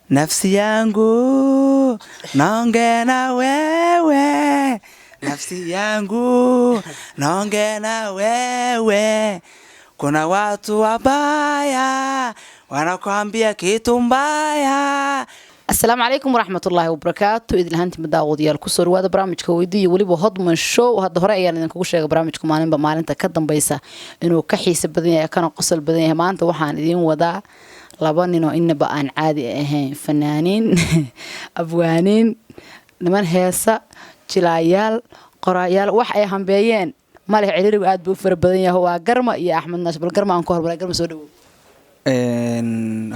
nafsi yangu naongea wewe, nafsi yangu naongea wewe, kuna watu wabaya wanakuambia kitu mbaya. السلام عليكم ورحمة الله وبركاته. إذا هانتي مداود يا الكسر وهذا برامج كويدي ولي بهض من شو وهذا هراء يعني إنك وش برامج كمان بمال أنت كدم بيسا إنه كحيس بدنيا كانوا قصر بدنيا ما أنت وحان دين ودا لبان إنه إن بقى عادي فنانين أبوانين لمن هيسا تلايال قرايال وحي هم بيين ما له عليري وقاد بوفر بدنيا هو قرمة يا أحمد ناس بالقرمة أنكور بلا قرمة سودو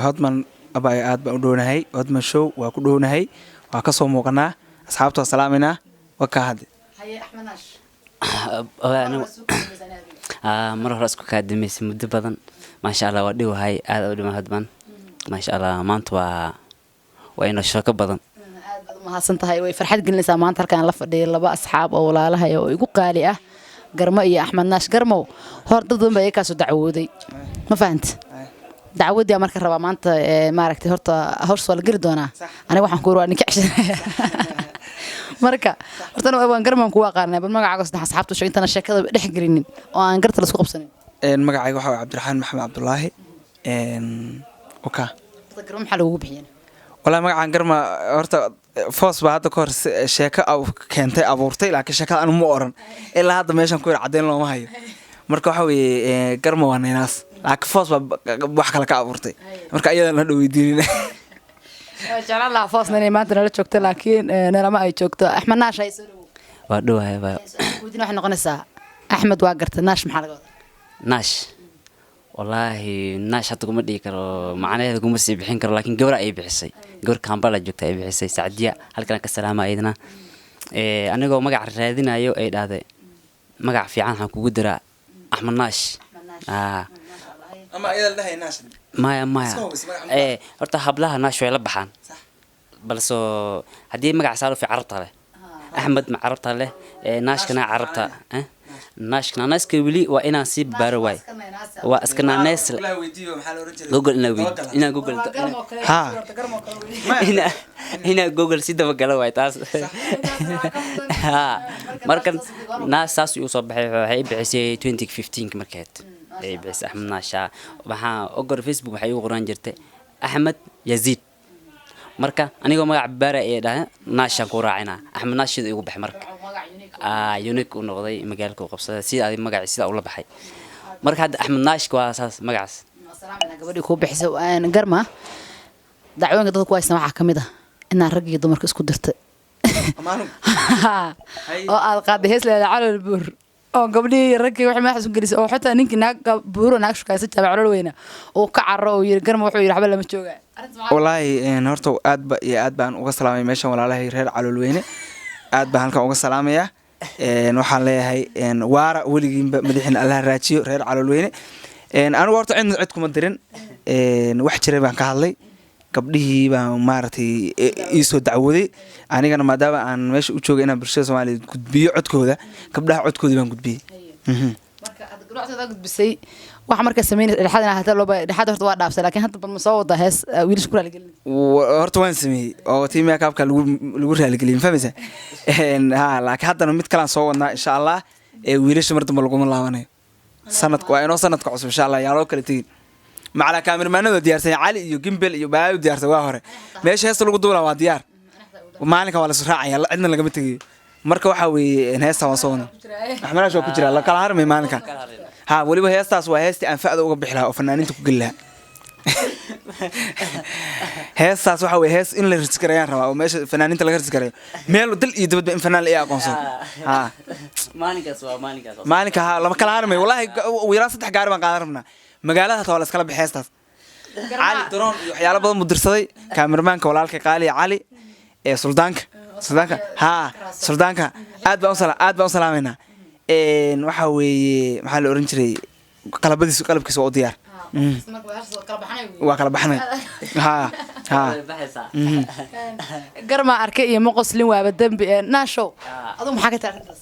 هضمن abay aad baan u dhownahay wadma show waa ku dhownahay waa ka soo muuqanaa asxaabta salaamina waa ka hadli haye Axmed Naash mar hore isku kaadimaysa muddo badan maasha Allah waa dhiwahay aad u dhima hadban maasha Allah maanta waa ina shaqo badan aad baad u mahadsan tahay way farxad gelinaysaa maanta halkaan la fadhiyo laba asxaab oo walaalaha oo igu qaali ah garmo iyo Axmed Naash garmo hor dad badan bay ka soo dacwooday ma fahant dacwadii marka raba maanta maaragtay horta hors wala gari doona aniga waxaan ku ruwaa ninka cishana marka horta waan garmaan ku aqaanay bal magacaaga saddex asxaabtu sheeg intana sheekada dhex gelinin oo aan garta la isku qabsanin magacayga waxa Cabdiraxmaan Maxamed Cabdullaahi oka garmo maxaa lagu bixiyay wala magacaan garma horta foos baa hadda ka hor sheeko keentay abuurtay laakiin sheekada anu ma oran ilaa hadda meeshan ku yar cadeyn looma hayo marka waxa weeye garma waa ninaas laakiin foos baa wax kale ka abuurtay marka iyada la dhaweydiinina jeclaan lahaa foosna inay maanta nala joogto laakiin nalama ay joogto Axmed Naash ay soo dhawo waa dhawahay baa wadiina waxay noqonaysaa Axmed waa gartay Naash maxaa laga wadaa Naash wallaahi Naash hadda kuma dhigi karo macnaheedu kuma sii bixin karo laakiin gabar ay bixisay gabar Kampala joogta ay bixisay Saadiya halkan ka salaama aydna anigoo magac raadinayo ay dhahday magac fiican waxaan kugu diraa Axmed Naash ama ayada dhahay Naash maya horta hablaha Naash way la baxaan balse hadii magac saaro fi carabta leh Axmed ma carabta leh Naashkana carabta Naashkana naaska wili waa inaan si baaro way waa iskana naas Google ina Google ha ina Google si daba gala way taas ha markan naas saas uu soo baxay waxay bixisay 2015 markeed ay bixisay Axmed Naash waxaa ogor Facebook waxay ugu qoran jirtay Axmed Yazid marka anigoo magac baara ee dhahay Naash ku raacina Axmed Naash igu baxay marka unique u noqday magaalka qabsada si ay magac sida uu la baxay marka hadda Axmed Naash waa asaas magacaas salaamna gabadhii ku bixisay aan garma dacwooyinka dadku waaysan waxa kamid ah in rag iyo dumarka isku dirtay oo aad qaad hees leedahay calool buur oo gabadhii ragii wax ma xasuun gelisay oo xataa ninkii naag buuro naag shaqaysan jabay calool weyna oo ka carro oo yiri garma wuxuu yiri waxba lama jooga wallaahi horta aad baan uga salaamay meeshan walaalahay reer calool weyne aad baan halkan uga salaamayaa waxaan leeyahay waara weligiinba madaxina Allah raajiyo reer calool weyne anigu horta cid kuma dirin wax jiray baan ka hadlay gabdhihii baan maartay ii soo dacwooday anigana maadaama aan meesha u joogay inaan bulshada Soomaaliyeed gudbiyo codkooda gabdhaha codkoodii baan gudbiyay marka aad gabdhaha gudbisay waxa marka sameeyay dhexdana hada loo baa dhexda horta waa dhaafsay laakiin hadda bal ma soo wada hees wiilish ku raali gelin horta waan sameeyay oo tiimka kaabka lagu raali gelin fahmaysa laakiin hadda mid kale aan soo wadnaa insha Allah wiilish mar dambe lagu laabanayo sanadka waa inoo sanadka cusub insha Allah yaa loo kala tagin macala kaamiramanada diyaarsan Ali iyo Gimbel iyo Baayo diyaarsan waa hore meesha heesta lagu duulaa waa diyaar maalinka waa la soo raacaya cidna laga matagiyo marka waxa weeye heesta waa soo wadnaa Axmed Naash waa ku jira la kala harmay maalinka ha waliba heestaas waa heestii aan faa'ida uga bixi lahaa oo fanaaniinta ku gal lahaa heestaas waxa weeye hees in la riskarayn rabaa oo meesha fanaaniinta laga riskarayo meel dal iyo dibadba in fanaan la aqoonsan ha maalinka ha lama kala harmay wallahi wiilaa saddex gaari baan qaadan rabnaa magaalada taa la iskala bixi heestaas Ali Daron iyo waxyaalo badan mudirsaday kaamiramanka walaalka qaali Ali suldaanka aad baan u salaamayna waxa weeye maxaa la oran jiray qalabkiisa oo diyaar waa kala baxnay garma arkay iyo ma qoslin waaba dambi naashow aduu maxaa ka taagtaas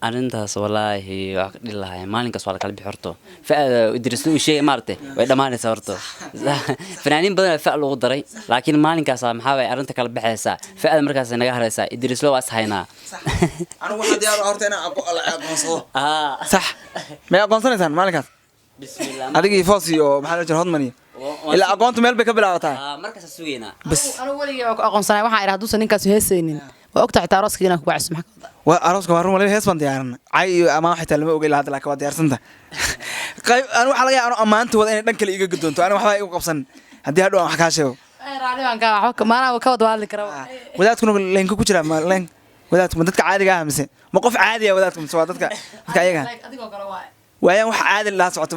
arrintaas wallaahi waa ka dhili lahay maalinkaas waa la kala bixi horto fa'ada idrisna uu sheegay maaragtay way dhammaanaysaa horto fanaaniin badan fa lagu daray laakiin maalinkaas maxaa way arrinta kala baxaysaa fa'ada markaas naga haraysaa idrislo waa is haynaa anigu waxaan diyaar u horta inaan aqoonsado sax may aqoonsanaysaan maalinkaas bismillah adigii foos iyo maxaa la jira hodman iyo ilaa aqoontu meel bay ka bilaabataa markaas sugeynaa bas anigu weligay waa ku aqoonsanay waxaan idhaahdaa duusan ninkaas heesaynin waa ogtahay xitaa arooska inaan ku bacso maxaa waa arooska waa run waliba hees baan diyaarinay cay iyo amaan xitaa lama ogey lahadda laakiin waa diyaarsanta qayb aan waxaa laga yaabaa ammaanta wada inay dhan kale iga gadoonto aniga waxbaa igu qabsan haddii hadhow aan wax kaa sheego maanaa ka wada hadli kara wadaadkuna leenka ku jiraa ma leen wadaadku ma dadka caadiga ah mise ma qof caadi ah wadaadku mise waa dadka ayaga waayaan wax caadi la socoto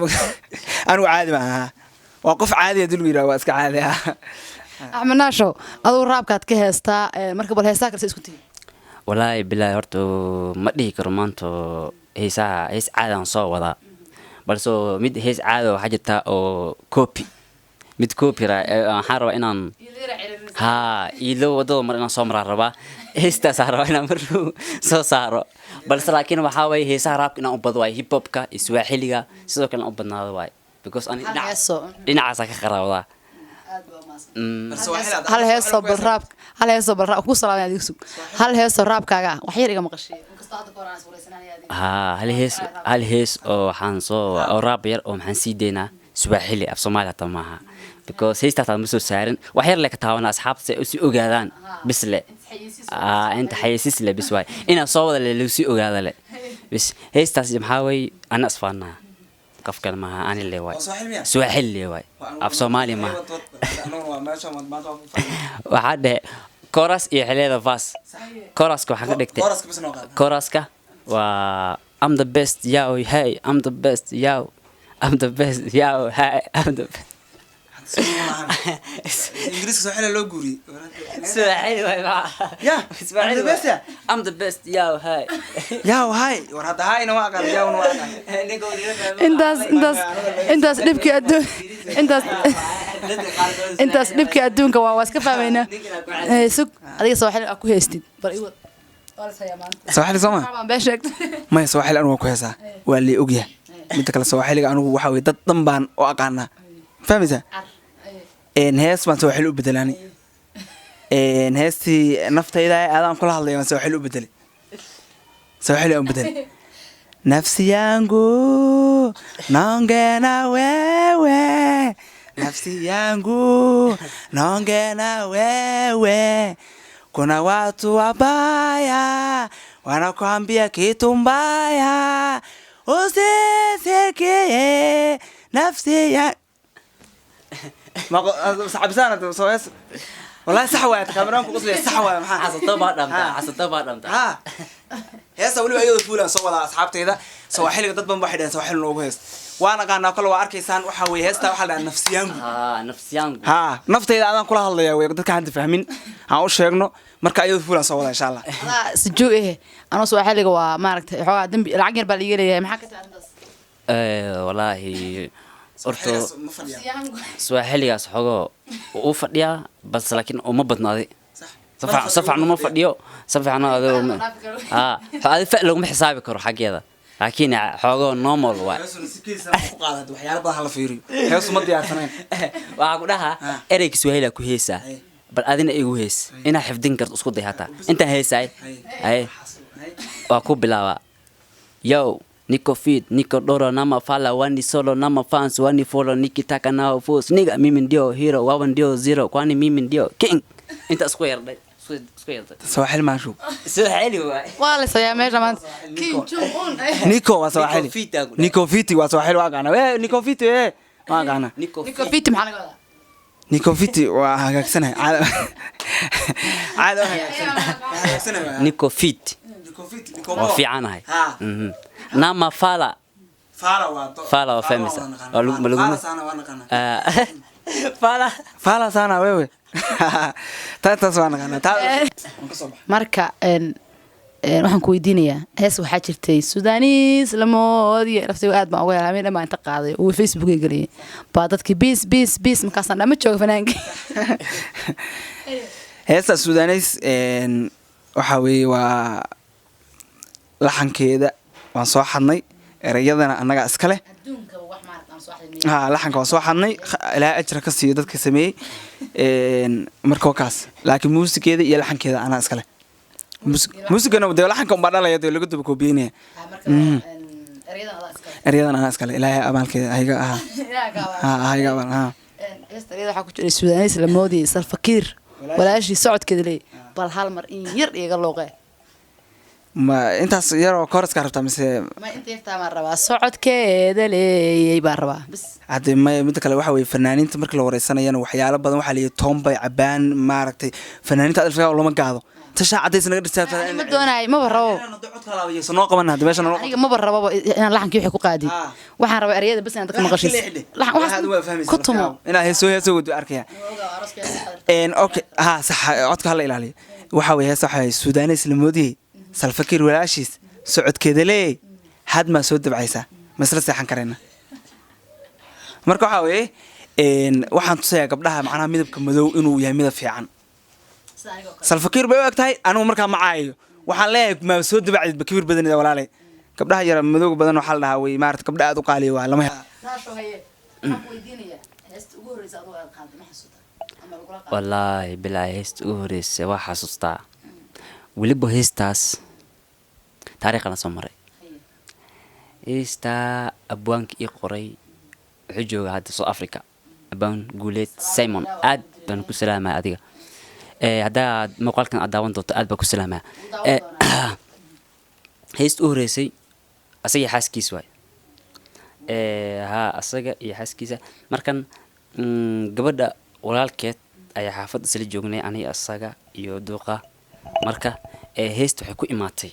anigu caadi ma aha waa qof caadi ah dul yiraahdo waa iska caadi ah axmed naashow aduu raabkaad ka heestaa marka bal heestaa kale isku tigi wallaahi bilaahi horta ma dhihi karo maanta hees caadaan soo wadaa balse mid hees caada waxaa jirta oo copy mid copy waxaan rabaa inaan ilo wadada mar inaan soo maraa rabaa heestaasaan rabaa inaan mar soo saaro balse laakiin waxaa waye heesaha raabka inaan u bado waay hip hopka iyo swaaxiliga sidoo kale inaan u badnaado waay because ani dhinacaasaa ka qaraawdaa hal heesoo balraab ku salaamay adiga sug hal heesoo raabkaaga wax yar iga maqashay hal hees oo waxaan soo oo raab yar oo maxaan sii daynaa swaaxili af Soomaali hata maaha because heestaas ma soo saarin wax yar le ka taawana asxaabta si u ogaadaan bisle inta xayisiis le bis waay ina soo wada le si ogaada le bis heestaas maxaa way ana asfaanaa قف كلمة أنا اللي واي سواحل اللي واي أف سومالي ما وحده كورس يحلي فاس كورس كو حاجة دكتة كورس كا و I'm the best ياو هاي I'm the best ياو I'm the best ياو هاي I'm the best إنجليزي سواحل لو جوري سواحل واي يا I'm the best I'm the best ياو هاي ياو هاي ورهذا هاي نواقع ياو نواقع intaas dhibkii adduun intaas dhibkii adduunka waa iska fahmayna sug adiga soo xil ku heestid bal iwad soo xil Soomaa ma soo xil anu ku heesaa waa li ogyahay mid kale soo xiliga anu waxa way dad dhan baan oo aqaana fahmaysa hees baan soo xil u bedelaani heestii naftayda aadaan kula hadlayo soo xil u bedeli soo xil u bedeli nafsi yangu naongea wewe nafsi yangu naongea wewe kuna watu wabaya wanakuambia kitu mbaya usisikie nafsi ya صعبسانة سويس والله صحوة كاميران كوصلي صحوة محا حسطة بعد هسه ولي أيوة فولا صوّلا أصحابتي إذا سوا حلقة ضد واحد سوا حلو وهست وأنا قانا كل وأركيسان وحوي هستا وحلا نفسيان نفسيان نفتي إذا أنا كل هالله يا ويقدر كان تفهمين هاو شيرنو مركا أيوة فولا صوّلا إن شاء الله سجوا إيه أنا سوا حلقة وماركت حوا دم العجل باليجري محكت عندس والله أرتو سواحلياس حقو وفديا بس لكن وما بدنادي صفع ما فديو صفع أنا هذا هذا فعل لهم حسابي كرو حقيقة لكن حقو نورمال واي وحياة بها على فيري هيوس ما ديار ثانين وأقولها إريك سواحليا كويسة بل أذن إيجوهيس إنا حفظين كرت أسقط هاتا أنت هيساي هاي وأكوب بلاوا يو Niko fit, niko doro nama fala, wani solo nama fans, wani follow, nikitaka nao force. Nigga, mimi ndio hero, wawa ndio zero, kwani mimi ndio king. Inta square day. Square day. سواحل ما شو سواحلي واي. والله سيا ميجرمان. نيكو وسواحلي. نيكو فيتي وسواحلي واقعنا. وين نيكو فيتي إيه؟ واقعنا. نيكو فيتي محل قاعد. نيكو فيتي وهاك سنة. عاد نيكو فيت. وفي عنها. nama fala wafemisa fala sana wewe tatas wana kana marka waxaan ku weydiinayaa hees waxaa jirtay Sudanese lamoodiye raftay aad baan uga helay dhammaan inta qaaday oo Facebook ay galiyay baa dadkii bis markaasna dhama jooga fanaanka heesa Sudanese waxa weey waa laxankeeda waan soo xadnay erayadana annaga iska leh laxanka waan soo xadnay ilaahay ajra ka siiyo dadka sameeyey marka kaas laakiin muusigeeda iyo laxankeeda anaa iska leh muusigana dee laxanka unbaa dhalaya dee laga duba koobiyeynaya eryadan anaa iska leh ilaahay abaalkeeda hayga hayga abaal heestaryada waxaa ku jiray suudaanis la moodiyay salfakiir walaashii socodkeeda leey bal hal mar in yar iga looqee ma intaas yaroo kooraska rabtaa mise ma inta yartaa maan rabaa socodkeeda leeyay baan rabaa bis hadde maya midda kale waxa weye fanaaniinta marka la wareysanayana waxyaalo badan waxaa leeyahay toonbay cabaan maaragtay fanaaniinta adalfagaa lama gaado tashaa cadays naga dhirtaa ma doonaay maba rabo noo qaban hadda meesha noo aniga maba rabo inaan laxankii wixii ku qaadi waxaan rabaa erayada bas inaan dadka maqashiis ku tumo inaa heesoo wadu arkaya okay sax codka hala ilaaliyo waxa weye heesa waxa suudaanis la moodiyey salfakiir walaashiis socodkeeda leey had maa soo dabcaysaa masla seexan karayna marka waxaa weye waxaan tusayaa gabdhaha macnaha midabka madow inuu yahay midab fiican salfakiir bay u eg tahay anigu markaa ma caayayo waxaan leeyahay maa soo dabacdeed bakibir badanida walaalay gabdhaha yara madowga badan waxaa la dhahaa wey maarata gabdha aad u qaaliya waa lama wallaahi bilaa heesta ugu horeysa waa xasuustaa weliba heestaas taariikhana soo maray heestaa abwaanka ii qoray wuxuu jooga hadda South Africa abaan guuleed Simon aad baan ku salaamay adiga haddaad muuqaalkan aad daawan doonto aad baan ku salaamay heesta u horeysay asaga xaaskiis waay asaga iyo xaaskiisa markan gabadha walaalkeed ayaa xaafadda isla joognay aniga asaga iyo duuqa marka heesta waxay ku imaatay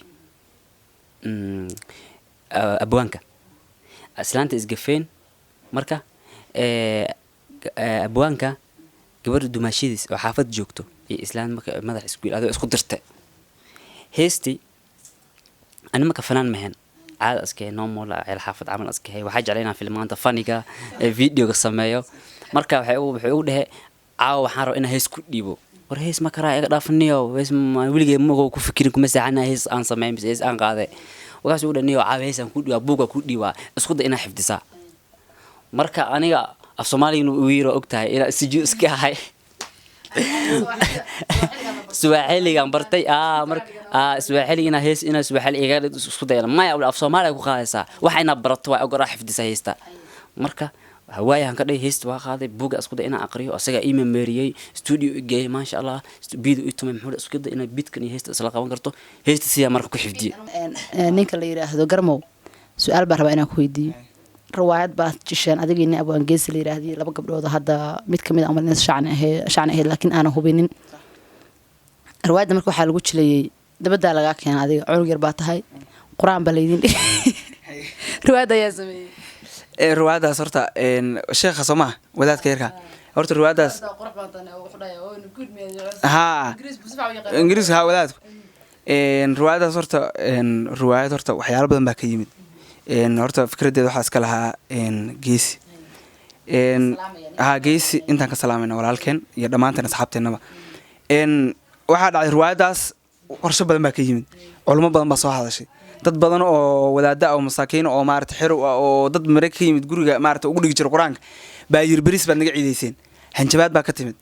abwaanka islaanta isgafeen marka abwaanka gabadha dumaashidiis oo xaafad joogto iyo islaan marka madax isku adoo isku dirtay heesti ani marka fanaan mahan caad askay normal ay xaafad camal askay waxa jeclayna filmaanta faniga videoga sameeyo marka waxay u dhahay caaw waxaan rabaa in hees ku dhiibo war hees ma karaa iga dhaafniyo hees wiligay ma ku fikirin kuma saacana hees aan sameeyo hees aan qaaday wagaas uu dhaniyo caaw hees aan ku dhiiba buuga ku dhiiba isku day inaa xifdisaa marka aniga af Soomaaliga uu yiro ogtahay ila siju iska hay Swahiliga bartay marka Swahiliga hees ina Swahili iga isku day ma af Soomaaliga ku qaadaysaa waxayna barato waa ogora xifdisaa heesta marka hawaayahan ka dhig heesta waa qaaday buuga isku day inaan aqriyo asaga email meeriyay studio igay ma sha Allah video uu tumay muxuu isku day inay beatkan iyo heesta isla qaban karto heesta siya marka ku xifdiyo ninka la yiraahdo garmow su'aal baan rabaa inaan ku weydiiyo riwaayad baad jisheen adigiina abwaan geesi la yiraahdo laba gabdhood hadda mid kamid ah amalna shacna ahayd laakiin aan hubinin riwaayadda marka waxa lagu jilayay dabada laga keenay adiga cunug yar baa tahay quraan baa leedin riwaayadda ayaa sameeyay riwaayadaas horta sheekha Soomaa wadaadka yarka horta riwaayadaas ingiriis wadaadku riwaayadaas horta riwaayad horta waxyaalo badan baa ka yimid horta fikradeeda waxaa iska lahaa geesi geesi intaan ka salaamayna walaalkeen iyo dhammaanteen asxaabteennaba waxaa dhacday riwaayadaas qorshe badan baa ka yimid culimo badan baa soo hadashay dad badan oo wadaada oo masaakiin oo maarata xiro oo dad mareyka ka yimid guriga maarata ugu dhigi jira quraanka baa yirbaris baad naga ciideyseen hanjabaad baa ka timid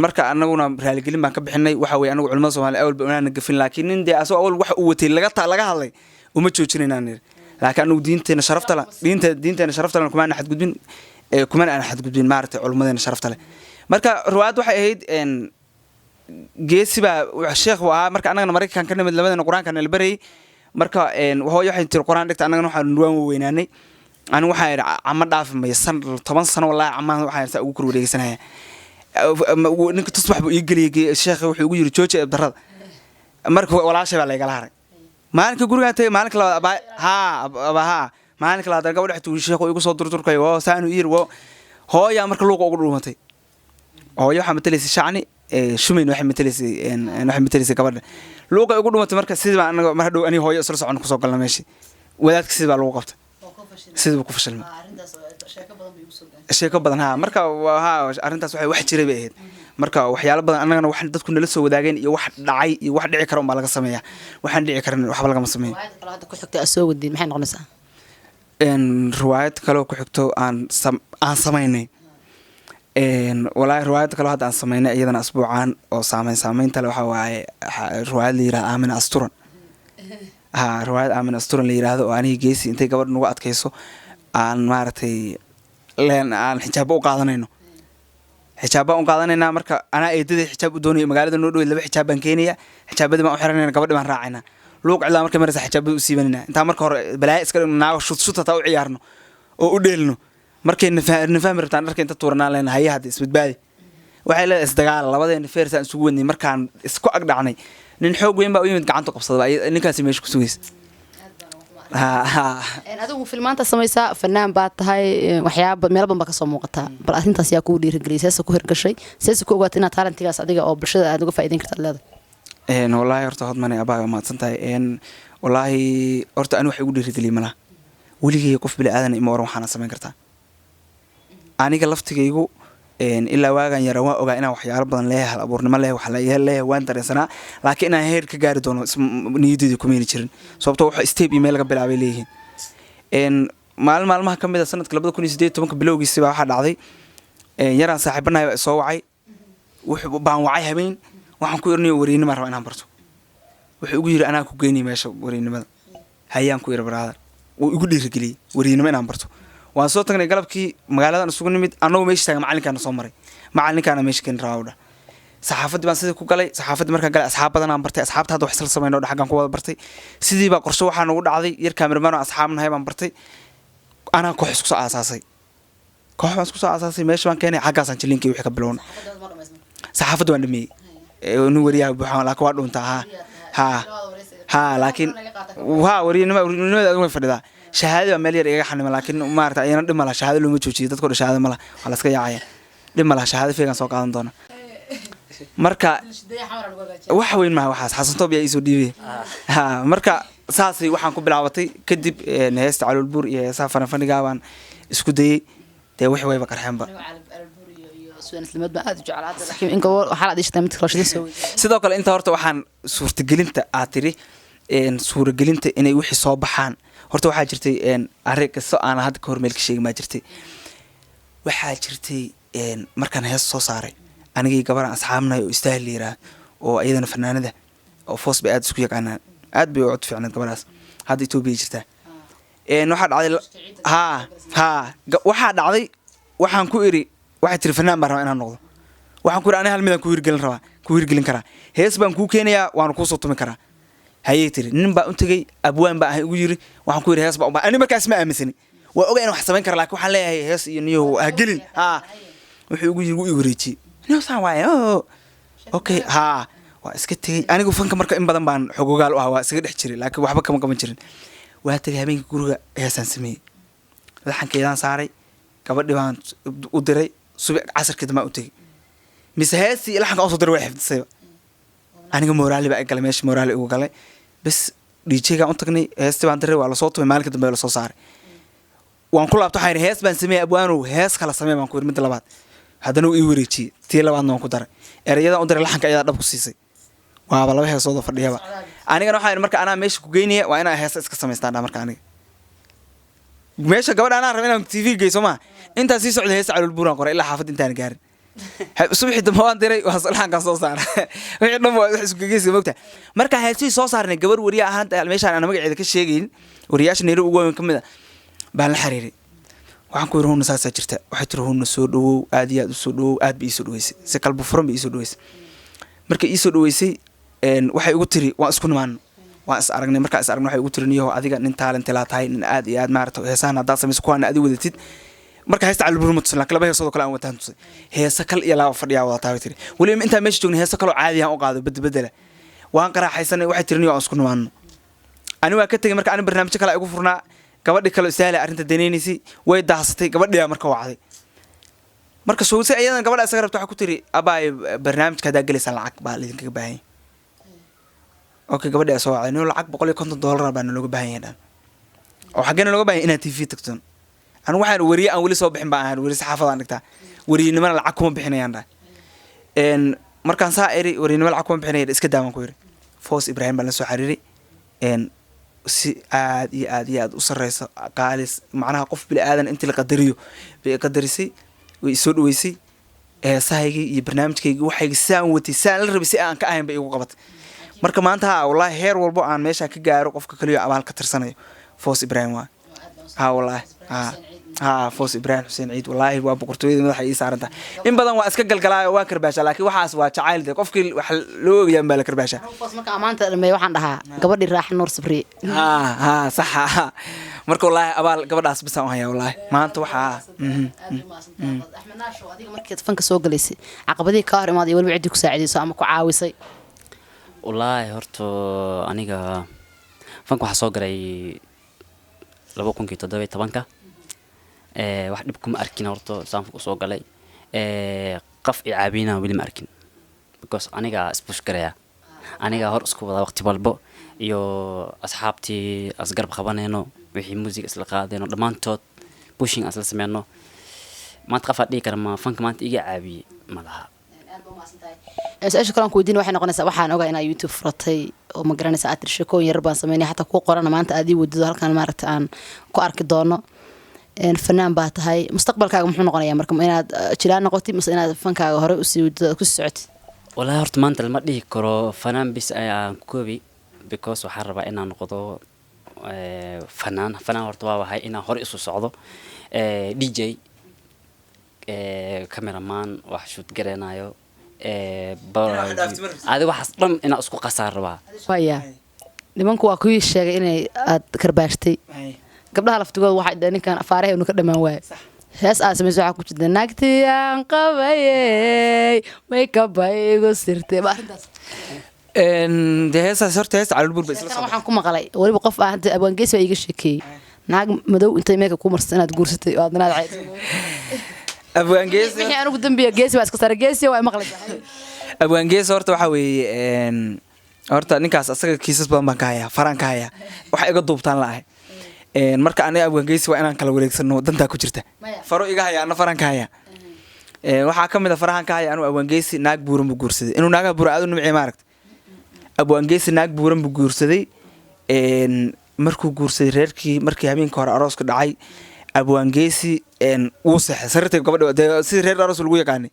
marka anaguna raaligelin baan ka bixinay waxa weey anagu culimada Soomaaliya awal baan gafin laakiin nin dee asoo awal wax uu watay laga hadlay uma joojinaynaan laakiin anagu diinteena sharafta la kuma aan xad gudbin maarata culimadeena sharafta leh marka riwaayad waxay ahayd geesi baa sheekh waa marka anagana Mareykanka ka nimid labadana quraanka la baray marka hooyo waxay tir quraan dhigta anagana waxaan duwaan weynaanay anigu waxaan iri ama dhaafmay 10 sano wallahi ama waxaan saa ugu kor wareegsanaya ninka tusbax buu ii galiyay sheekh wuxuu ugu yiri jooji darrada marka walaashay baa la igala haray maalinka guriga tagay maalinka labaad maalinka labaad gabadha xigta sheekh igu soo durturkay oo saanu yiri hooyo marka luuqa ugu dhuumatay hooyo waxa matalaysay shacni shumayn waxay matalaysay gabadha luuqa ugu dhuumatay marka sidii baan anaga mar dhow ani hooyo isla socon ku soo galna meeshii wadaadka sidii baa lagu qabtay sidii ku fashilmay sheeko badan marka arrintaas waxay wax jiray bay ahayd marka waxyaalo badan annagana wax dadku nala soo wadaageen iyo wax dhacay iyo wax dhici kara unbaa laga sameeyaa waxaan dhici karin waxba lagama sameeyo riwaayadda kale hadda ku xigta aad soo wadiin maxay noqonaysaa riwaayad kaloo ku xigto aan samaynay walaahi riwaayadda kaloo hadda aan samaynay iyadana asbuucaan oo saameynta le waxaa waaye riwaayad la yirahdo aamin asturan riwaayad aamin asturan la yiraahdo oo aniga geesi intay gabadh nagu adkayso aan maaragtay aan xijaabo u qaadanayno xijaabaan u qaadanaynaa marka anaa eedadii xijaab u doonayo magaalada noo dhoweyd 2 xijaab baan keenaya xijaabadii baan u xiranayna gabadhi baan raacaynaa luuq cilaa markay maraysa xijaabada u siibanayna intaa marka hore balaayo iska naago shut hataa u ciyaarno oo u dheelno markay nafahmi rabtaan dharka inta tuuranaan lehna haye hadda isbadbaadi waxay leedahay isdagaal labadeena feersaan isugu wadnay markaan isku agdhacnay nin xoog weyn baa u yimid gacanta qabsada ninkaasi meesha ku sugaysa adigu filmaanta samaysaa fanaan baa tahay waxyaaba meelo badan baa kasoo muuqataa bal arrintaas yaa kugu dhiirigeliyay seesa ku hirgashay seesa ku ogaatay inaad talentigaas adiga oo bulshada aad uga faa'iideyn kartaad leedahay wallaahi horta hodmane abaa mahadsan tahay wallaahi horta ani wax igu dhiirigeliyay malaha weligay qof bili aadan ima waran waxaana samayn kartaa aniga laftigaygu ilaa waagan yara waan ogaa inaan waxyaalo badan leeyahay hal abuurnimo leeyahay wax leeyahay waan dareensanaa laakiin inaan heer ka gaari doono niyadeedii kuma heli jirin sababtoo wax step iyo meel laga bilaabay leeyihiin maalmaha ka mid a sanadka 2018 bilowgiisii baa waxaa dhacday yaraan saaxiibanahay baa soo wacay wuxuu baan wacay habeen waxaan ku irnayo wariinimo rabaa inaan barto wuxuu igu yiri anaa ku geynay meesha wariinimada hayaan ku ira brother wuu igu dhiirigeliyay wariinimo inaan barto waan soo tagnay galabkii magaaladan isugu nimid annagu meesha taagan macalinkaana soo maray macalinkaana meesha keen raawda saxaafadii baan sidii ku galay saxaafadii markaan galay asxaab badan aan bartay asxaabta hadda wax isla sameeyno xaggan ku wada bartay sidii baa qorshe waxaa nagu dhacday yar cameraman asxaabnahay baan bartay anaa koox isku soo aasaasay meesha baan keenay xaggaasaan jilinkii wixii ka bilowna saxaafadda waan dhameeyey nin wariyaha buuxaan laakiin waa dhuntaa laakiin wariyanimada adigu way fadhidaa shahaado baa meel yar iga xanima laakiin maarata ayana dhib malaha shahaado looma joojiyo dadkoo dhan shahaado malaha waa la iska yaacaya dhib malaha shahaado feegan soo qaadan doona marka wax weyn maaha waxaas xasan toob yaa iisoo dhiibay marka saasay waxaan ku bilaabatay kadib heesta caloolbuur iyo heesaha fanafanigaa baan isku dayey dee wixii wayba qarxeenba sidoo kale inta horta waxaan suurtagelinta aad tiri suuragelinta inay wixii soo baxaan horta waxaa jirtay arrin kasto aan hadda ka hor meel ka sheegin baa jirtay waxaa jirtay markaan hees soo saaray anigii gabaraan asxaabnahay oo istaahil la yiraahdo oo iyadana fanaanada oo foos bay aad isku yaqaanaan aad bay u cod fiicnayd gabadhaas hadda Itoobiya jirtaa waxaa dhacday waxaan ku iri waxay tiri fanaan baan rabaa inaan noqdo waxaan ku iri aniga hal midaan ku hirgelin karaa hees baan kuu keenayaa waana kuu soo tumi karaa hayay tiri nin baa u tagay abwaan baa igu yiri waxaan ku yiri hees baa ani markaas ma aaminsani waa ogaa in wax samayn kara laakiin waxaan leeyahay hees iyo niyo ha gelin wuxuu igu yiri wuu wareejiyay niyo saan waaye okay waa iska tagay anigu fanka marka in badan baan xogogaal u waa isaga dhex jiray laakiin waxba kama qaban jirin waa tagay habeenkii guriga heesaan sameeyay laxankeedaan saaray gabadhii baan u diray subax casarkii dama u tagay mise heestii laxanka oo soo diray way xifdisay aniga moraali baa galay meesha moraali ugu galay bas DJ-ga u tagnay heestii baan diray waa la soo tumay maalinka dambe la soo saaray waan ku laabto waxaan hees baan sameeyay abwaanow hees kala sameey baan ku yiri mid labaad haddana uu ii wareejiyay tii labaadna waan ku daray erayada u diray laxanka ayaa dhab ku siisay waaba laba heesooda fadhiyaba anigana waxaan marka anaa meesha ku geynaya waa inaa hees iska samaystaan marka aniga meesha gabadha anaa rabay inaan TV geyso ma inta sii socday hees calool buuraan qoray ilaa xaafad intaan gaarin subaxii dambe waan diray waa salaanka soo saaray wixii dhan waa isku geeyay moogta marka heestii soo saarnay gabar wariye ahaan meeshaan aan magaceeda ka sheegayn wariyaasha Nairobi ugu weyn kamid ah baan la xiriiray waxaan ku yiri huna saasa jirta waxay tiri huna soo dhawow aad iyo aad u soo dhawow aad bi soo dhaweysay si qalbi furan bi soo dhaweysay marka ii soo dhaweysay waxay ugu tiri waan isku nimaan waan is aragnay marka is aragnay waxay ugu tiri niyo adiga nin talent la tahay nin aad iyo aad maarto heesaan hadaa samayso kuwan aad wadatid marka heesta calool buur mutsan laakiin laba heesoo kale aan wataan tusay heesa kal iyo laba fadhiya wada tahay tiri waliba inta meesha joognay heesa kale oo caadi ah u qaado bedela waan qaraaxaysanay waxay tiri niyo aan isku nimaan ani waa ka tagay marka aan barnaamij kale ugu furnaa gabadhi kale istaahil arrinta daneynaysi way daasatay gabadhiya marka wacday marka soo say ayadan gabadha isaga rabto waxa ku tiri abaay barnaamijka hada galaysan lacag baa idinkaga baahan okay gabadha soo wacday inuu lacag $150 baa looga baahan yahay oo xageena looga baahan inaad TV tagto anu waxaan wariye aan wali soo bixin baan wari saxaafada aan dhigtaa wariinimada lacag kuma bixinayaan markaan saa eri warinimo lacag kuma bixinaya iska daawan ku yiri Foos Ibrahim baan la soo xiriiray si aad iyo aad iyo aad u sareyso qaalis macnaha qof bil aadan intii la qadariyo bay qadarisay way soo dhaweysay heesahaygii iyo barnaamijkaygii waxay saan watay saan la rabay si aan ka ahayn bay igu qabatay marka maanta wallaahi heer walbo aan meesha ka gaaro qofka kaliya abaal ka tirsanayo Foos Ibrahim waa wallaahi Foos Ibrahim Xuseen Ciid wallaahi waa boqortooyada madaxa ii saaran tahay in badan waa iska galgalaayo waa karbaasha laakiin waxaas waa jacayl qofkii wax loo ogayaa baa la karbaasha Foos marka amaanta dhamay waxaan dhahaa gabadhii raax Nuur Sabri sax marka wallaahi abaal gabadhaas bas aan hayaa wallaahi maanta waxa Axmed Naasho adiga markii fanka soo galeysay caqabadii ka hor imaad iyo waliba cidi ku saacideyso ama ku caawisay wallaahi horta aniga fanka waxa soo garay 2017 wax dhib kuma arkin horta saanfu u soo galay qaf icaabina wali ma arkin because aniga isbush garaya aniga hor isku wada waqti walbo iyo asxaabtii asgarb qabanayno wixii music isla qaadayno dhamaantood pushing asla sameeyno maanta qafa dhigi karma fanka maanta iga caabiye malaha su-aasha kale aan ku weydiin waxay noqonaysaa waxaan ogaa inaa YouTube furatay oo ma garanaysaa aad sheekooyin yar baan sameynay xataa ku qorana maanta aad ii wadido halkan maaragta aan ku arki doono fanaan baa tahay mustaqbalkaaga muxuu noqonayaa marka inaad jilaan noqotid mise inaad fankaaga hore usii wadido ku socotid wallaahi horta maanta lama dhihi karo fanaan bis ayaan koobi because waxaan rabaa inaan noqdo fanaan horta waa wahay inaan hore isu socdo DJ cameraman wax shoot gareenayo adiga waxaas dhan inaan isku qasaar rabaa waya nimanku waa kuwii sheegay inay aad karbaashtay gabdhaha laftigooda waxay dhahay ninkan afaarahay uu ka dhamaan waay hees aad samayso waxa ku jirta naagtiyaan qabayay makeup igu sirtay ba arintaas de heesaas horta hees cali buur bay isla waxaan ku maqlay waliba qof aan abaan geesi iga sheekay naag madow intay makeup ku marsan inaad guursatay oo aad naad abaan geesi wixii anigu dambiya geesi waa iska sare geesi waa maqlay abaan geesi horta waxa weeye horta ninkaas asaga kiisas badan baan ka hayaa faraan ka hayaa waxa iga duubtaan laahay marka aniga abaan geesi waa inaan kala wareegsano danta ku jirta faro iga haya ana faraan ka haya waxa kamid ah farahan ka haya anu abaan geesi naag buuran buu guursaday inuu naaga buura aad u nimcay maaragtay abaan geesi naag buuran buu guursaday markuu guursaday reerkii markii habeenka hore arooska dhacay abaan geesi uu saxay sarirtay gabadha si reer aroos lagu yaqaanay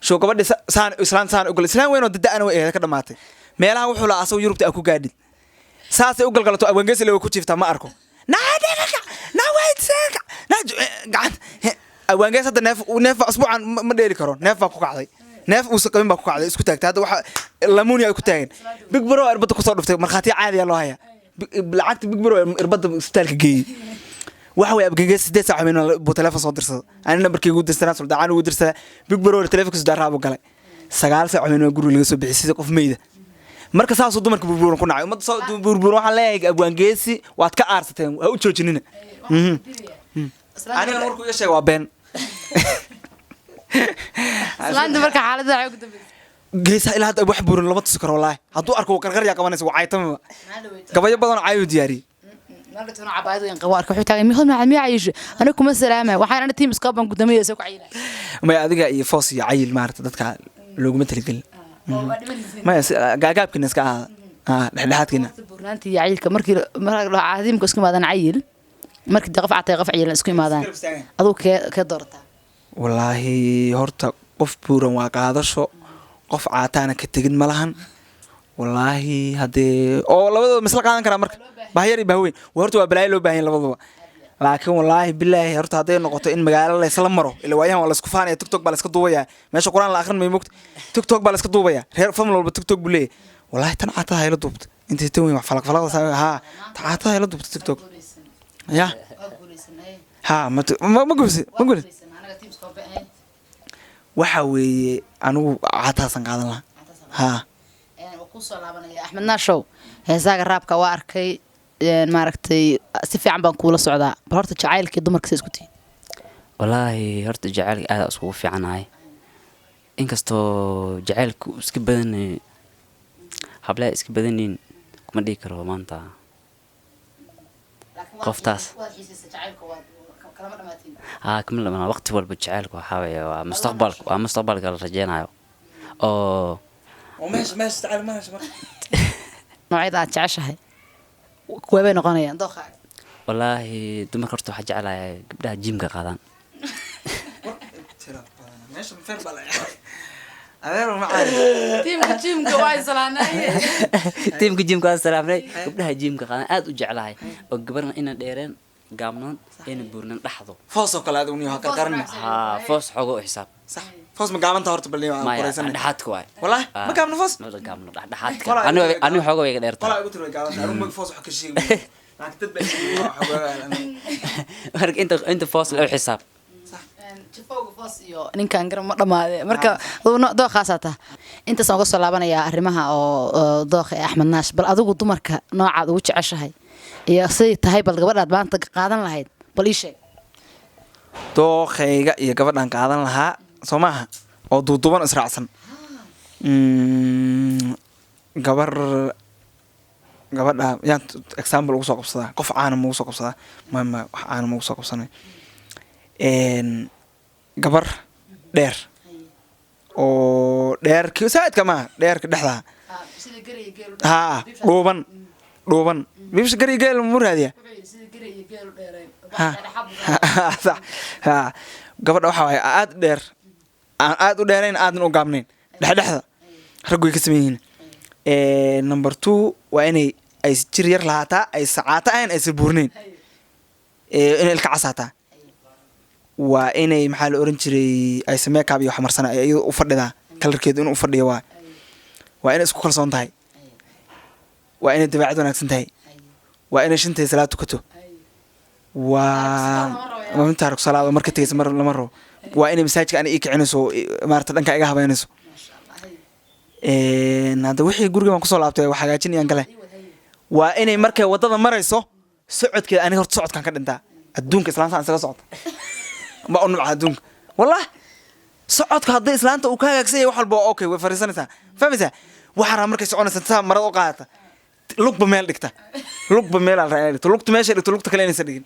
soo gabadha saan ogol islaan weyn oo dad aan way ka dhamaatay meelaha wuxuu la asaw Yurubta ku gaadhin saasay u galgalato abaan geesi lagu ku jiifta ma arko abaan geesi hadda neef asbuucan ma dheeli karo neef baa ku kacday neef uu saqabin baa ku kacday isku taagtay hadda waxa lamuuni ay ku taagan big bro irbada ku soo dhuftay markhaati caadi ah loo haya lacagta big bro irbada isbitaalka geeyay waxa way abaan geesi 8 saac min buu telefoon soo dirsaday aan nambarkii ugu dirsanaa suldaan ugu dirsaday big bro telefoonkiisa daaraa galay 9 saac min guriga laga soo bixisay qof meeyda marka saasoo dumarka burburan ku nacay umada soo burburan waxa leeyahay abaan geesi waad ka aarsateen waa u joojinina aniga markuu iga sheegay waa been islaanta marka xaaladda ay ugu dambeysay geesa ilaa hadda wax buuran lama tusi karo wallaahi hadduu arko qarqar yaa qabanaysa waa caytama gabayo badan cayu diyaariyay marka tuna cabaayadu in qabaar ka xigtay mihad ma cayish aniga kuma salaamay waxaan team iskaban gudamiyay ku cayinay ma adiga iyo Foos iyo cayil maarta dadka looguma talagelin ma gaagaabkina iska dhexdhexaadkina burnaantii cayilka markii caadimka isku imaadaan cayil markii daqaf catay qaf cayil isku imaadaan adoo ka doortaa wallaahi horta qof buuran waa qaadasho qof caataana ka tagin malahan wallaahi hadee oo labadooda misla qaadan kara marka bahyar iyo bahweyn horta waa balaayo loo baahan labadooda laakiin wallaahi billahi horta haday noqoto in magaalo la isla maro ila waayahan waa la isku faanaya TikTok baa la iska duubaya meesha quraan la akhrin may moogta TikTok baa la iska duubaya reer family walba TikTok buu leeyahay wallaahi tan caatada ay la duubta intii tan wax falaqda ha caatada ay la duubta TikTok ya ha ma gursi waxa weeye anigu caataasan qaadan lahaa ha ku soo laabanaya Axmed Naashow heesaaga raabka waa arkay maaragtay si fiican baan kula socdaa horta jacaylkii dumarka isku tii wallaahi horta jacaylka aad isku fiicanahay inkastoo jacaylku iska badan habla iska badanin kuma dhigi karo maanta qoftaas كم لما وقت والبجعلك وحاوي مستقبلك ومستقبلك الرجينايو oo meesha تعال meesha marka noocyada aad jeceshahay kuwee bay noqonayaan dooqaaga wallaahi dumarka horta waxaa jeclahay gabdhaha jiimka qaadaan meesha feer baa la adeer ma caadi tiimka jiimka waa islaanay tiimka jiimka waa salaamnay gabdhaha jiimka qaadaan aad u jeclahay oo gabarna ina dheereen gaabnoon ina buurnan dhaxdo foosoo kale aad uniyo ka qaran haa foos xogo u xisaab صح فوز مقامنتها هورت باللي ما قريسن dhaxaadka waay والله ما قامنا فوز ma gaabno dhaxaadka aniga xogo way dheertaa والله قلت له قامنا أنا فوز حق الشيء ما كتب marka inta foos u xisaab jafowga foos iyo ninkan garan ma dhamaade marka dooqaasaa taa intaas aan uga soo laabanayaa arrimaha oo dooqa ee Axmed Naash bal adigu dumarka noocaad ugu jeceshahay iyo say tahay bal gabadhaad maanta qaadan lahayd bal ii sheeg dooqeyga iyo gabadhan qaadan lahaa soo maaha oo duuduuban israacsan gabadha yaan example ugu soo qabsadaa qof caana ma ugu soo qabsadaa ma wax caana ma ugu soo qabsanay gabar dheer oo dheerki saadka ma dheerka dhexda haa dhuuban bibsh gari geel muraadiya ها gabadha waxa way aad dheer aad u dheerayn aadna u gaabnayn dhexdhexda rag way ka sameeyeen number 2 waa inay ay jir yar lahaataa ay saacata aan ay sabuurnayn inay ilka casaata waa inay maxaa la oran jiray ay samee kaab iyo wax marsana ay u fadhidaa kalarkeedu inuu u fadhiyo waa inay isku kalsoon tahay waa inay dabeecad wanaagsan tahay waa inay shintay salaad tukato waa inta arko salaad marka tagaysa mar lama rabo waa inay masaajidka aan ii kicinayso maarta dhanka iga habeynayso hada wixii guriga aan ku soo laabtay wax hagaajinayaan gale waa inay markay wadada marayso socodkeeda aniga horta socodkan ka dhintaa adduunka islaanta aan isaga socdo ma u nabca adduunka wallah socodka hadday islaanta uu ka hagaagsan yahay wax walba okay way fariisanaysaa fahmaysaa waxaa markay soconaysa taa marada u qaadata lugba meel dhigta lugba meel aan raacay lugta meesha dhigto lugta kale inaysan dhigin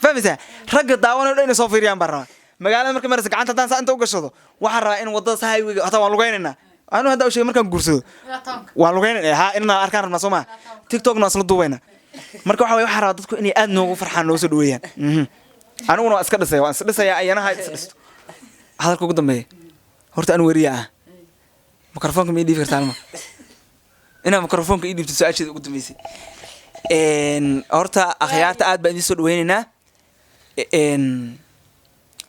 fahmaysaa ragga daawanayo inay soo fiiriyaan baan rabaa magaalada markay maraysa gacanta haddaan saa inta u gashado waxaan rabaa in wadada saa highwayga hataa waan lugaynaynaa anu hadda u sheegay markaan guursado waan lugaynay haa inaan arkaan rabnaa soo maa tiktokna waan isla duubaynaa marka waxa waxaan rabaa dadku inay aad noogu farxaan noo soo dhaweeyaan aniguna waan iska dhisaya waan is dhisayaa ayanaha is dhisto hadalka ugu dambeeya horta aan weriya ah mikrofoonka ma ii dhiibi kartaa alma inaa mikrofoonka ii dhiibto su-aasheeda ugu dambeysay horta akhyaarta aad baan idiin soo dhaweynaynaa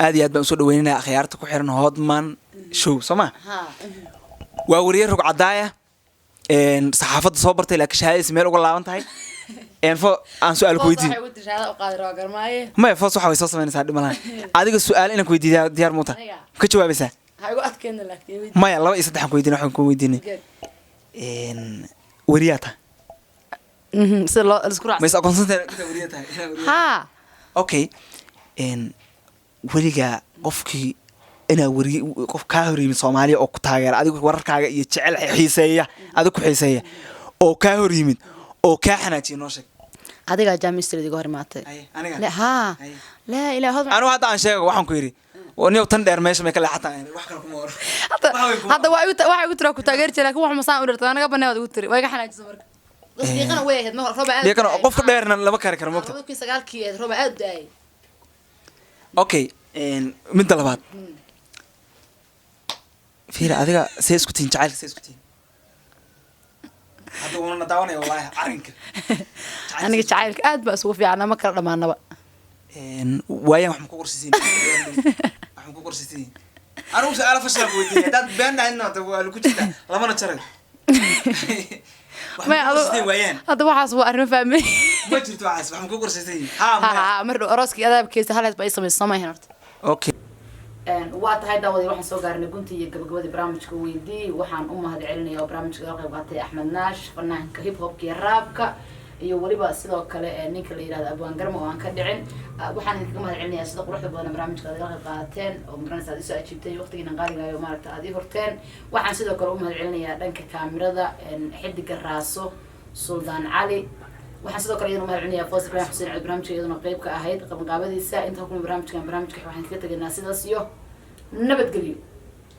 aad iyo aad baan usoo dhaweynaynaa akhyaarta ku xiran Hodman show soo ma waa wariye rog cadaaya saxaafadda soo bartay laakiin shahaadadiisa meel uga laaban tahay fo aan su'aal ku weydiin ma foos waxa way soo sameynaysaa dhimalaan adiga su'aal inaan ku weydiiyo diyaar muuta ka jawaabaysaa maya 2 iyo 3 aan ku weydiin waxaan ku weydiinay wariyata sida loo isku raac ma is aqoonsantay wariyata ha okay wariga qofkii ina wari qof ka horiyay Soomaaliya oo ku taageera adigu wararkaaga iyo jecel xiiseeya adigu ku xiiseeya oo ka horiyay oo ka xanaajiyo noo sheeg adiga jaamistrid iga hormaatay la ha la ilaa hada anu hadda aan sheego waxaan ku yiri ونيو تندر ماشي ما كلا حتى واحد كم مر هذا واحد يقول ترى كنت أجرت لكن واحد مساء قلت أنا قبل ناوي قلت ويا حنا جزمر بس دقيقة واحد ما ربع دقيقة قف دايرنا لما كارك رموكت ممكن سجال كي ربع دقيقة أوكي من طلبات في هذا سيسكتين تعال سيسكتين هذا وانا داوني والله عرنك أنا قلت تعال أد بس وفي أنا ما كرر معنا بقى ويا محمد كورسين محمد كورسين أنا وش أعرف أشرب ودي ده بين عنا تبغى الكوتشة لما نتشرب ما هذا واحد وأنا فاهمي ما جرت واحد محمد كورسين ها مرة راسك هذا بكيس هلا بقى يسمى السما هنا أوكي وقت هاي داودي waxaan soo gaarnay guntii gabagabadii barnaamijka weydii waxaan u mahad celinayaa barnaamijka ka qayb qaatay Axmed Naash fanaanka hip hopka iyo raabka iyo waliba sidoo kale ninka la yiraahdo Abwaan Garmo oo aan ka dhicin waxaan idinka mahad celinayaa sida quruxda badan barnaamijka aad ka qayb qaateen oo magaranaysa aad soo ajiibtay waqtigiina qaaliga maaragta aad ii horteen waxaan sidoo kale u mahad celinayaa dhanka kaamirada xidiga raaso Suldaan Cali waxaan sidoo kale iyadoo mahad celinayaa Foos Ibrahim Xuseen cid barnaamijka iyadoo qayb ka ahayd qabanqaabadiisa inta ku barnaamijka waxaan ka tagnaa sidaas iyo nabadgelyo